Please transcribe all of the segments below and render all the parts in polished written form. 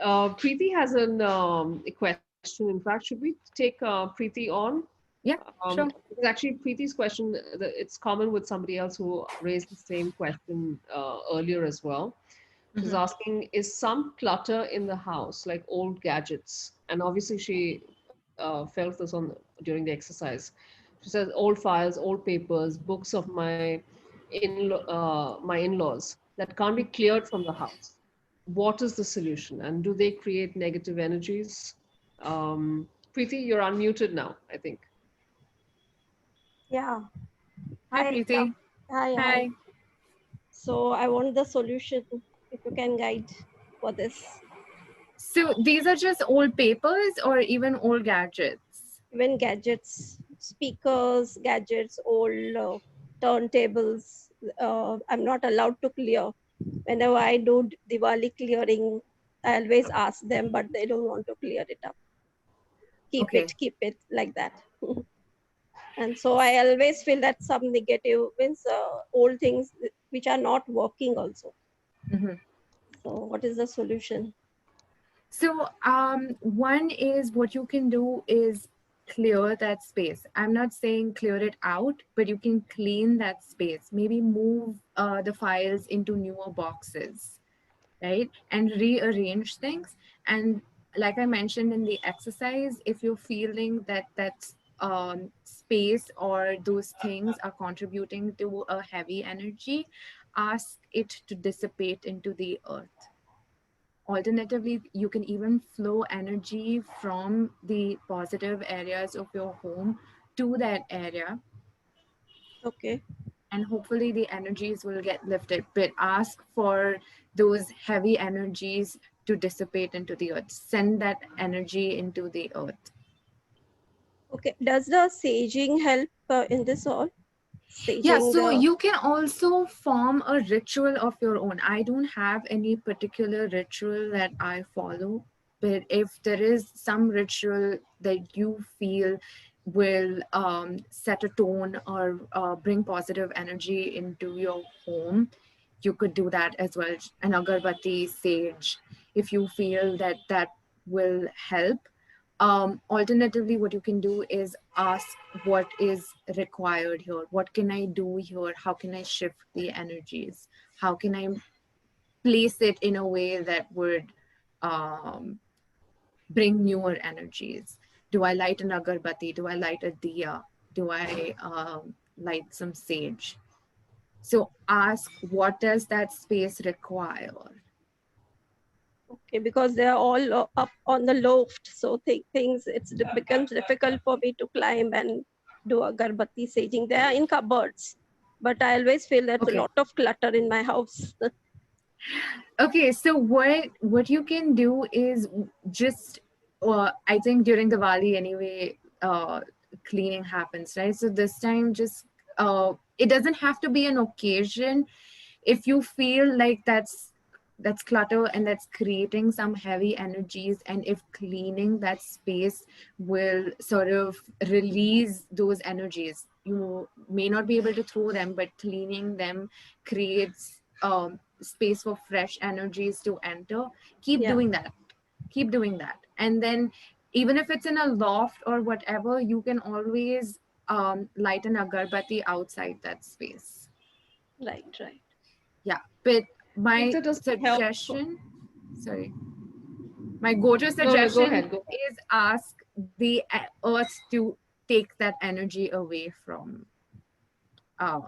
Preeti has a question. In fact, should we take Preeti on? Yeah, sure. Because actually, Preeti's question, it's common with somebody else who raised the same question earlier as well. She's Hmm. asking, is some clutter in the house, like old gadgets? And obviously, she felt this on during the exercise. She says, old files, old papers, books of my in-laws that can't be cleared from the house. What is the solution? And do they create negative energies? Preeti, you're unmuted now, I think. Yeah. Hi, Hi, Ekta. Preeti. Hi, hi. Hi. So I want the solution, if you can guide for this. So these are just old papers or even old gadgets? Even gadgets, speakers, gadgets, old turntables, I'm not allowed to clear. Whenever I do Diwali clearing, I always ask them, but they don't want to clear it up. Okay. Keep it like that. And so I always feel that some negative means old things which are not working also. Mhm. So what is the solution? So, one is what you can do is clear that space. I'm not saying clear it out, but you can clean that space. Maybe move the files into newer boxes, right? And rearrange things. And like I mentioned in the exercise, if you're feeling that space or those things are contributing to a heavy energy, ask it to dissipate into the earth. Alternatively, you can even flow energy from the positive areas of your home to that area, Okay. and hopefully the energies will get lifted. But ask for those heavy energies to dissipate into the earth. Send that energy into the earth. Okay. Does the saging help in this all? Yeah, Saging so the you can also form a ritual of your own. I don't have any particular ritual that I follow, but if there is some ritual that you feel will set a tone or bring positive energy into your home, you could do that as well. An agarbatti, sage, if you feel that that will help. Alternatively, what you can do is ask what is required here. What can I do here? How can I shift the energies? How can I place it in a way that would um, bring newer energies? Do I light an agarbatti? Do I light a diya? Do I light some sage? So ask, what does that space require? okay, because they are all up on the loft, so things becomes difficult for me to climb and do a garbati saging. They are in cupboards, but I always feel there's a Okay. lot of clutter in my house. Okay, so what you can do is just I think during Diwali anyway, cleaning happens, right? So this time just it doesn't have to be an occasion. If you feel like that's clutter and that's creating some heavy energies, and if cleaning that space will sort of release those energies, you may not be able to throw them, but cleaning them creates space for fresh energies to enter. Keep Yeah, doing that. Keep doing that. And then even if it's in a loft or whatever, you can always light an agarbatti outside that space. right, right. Yeah, but my Ekta, does it help? suggestion, sorry, my go-to No, no, go suggestion ahead. Go ahead. is ask the earth to take that energy away from uh,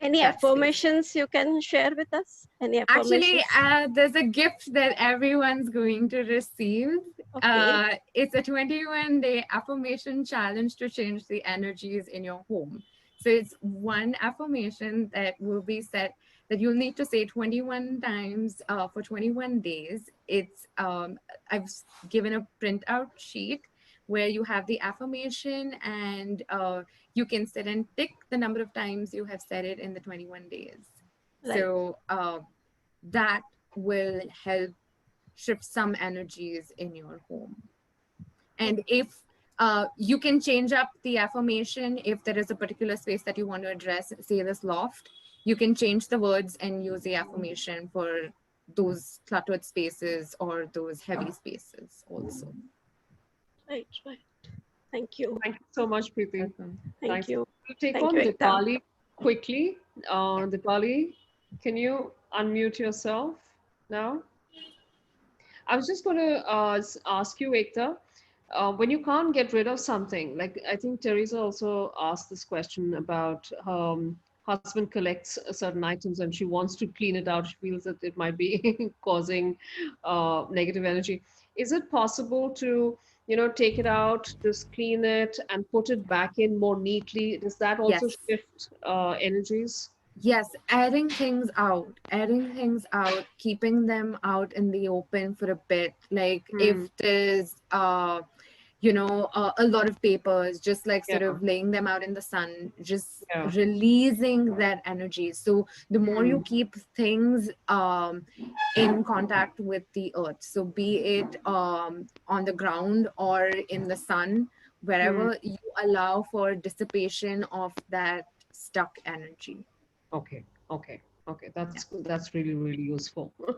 Any that space. affirmations you can share with us? Any Actually, affirmations? there's a gift that everyone's going to receive. Okay, It's a 21-day affirmation challenge to change the energies in your home. So it's one affirmation that will be set that you'll need to say 21 times for 21 days. I've given a printout sheet where you have the affirmation, and you can sit and tick the number of times you have said it in the 21 days. right. So that will help shift some energies in your home. And if you can change up the affirmation, if there is a particular space that you want to address, say this loft, you can change the words and use the affirmation for those cluttered spaces or those heavy spaces also. Right, right. Thank you. Thank you so much, Preeti. Welcome. Thank Thanks. you. We'll take Thank you, on Ekta. Dipali quickly. Dipali, can you unmute yourself now? I was just going to ask you, Ekta, when you can't get rid of something, like I think Teresa also asked this question about husband collects certain items and she wants to clean it out. She feels that it might be causing negative energy. Is it possible to, take it out, just clean it and put it back in more neatly? Does that also Yes. shift energies? Yes, airing things out, keeping them out in the open for a bit. Like Hmm. if there's a lot of papers, just like Yeah. sort of laying them out in the sun, just Yeah. releasing that energy. So the more you Hmm. keep things in contact with the earth, so be it on the ground or in the sun, Hmm. wherever you allow for dissipation of that stuck energy. Okay, okay, okay. That's really really useful.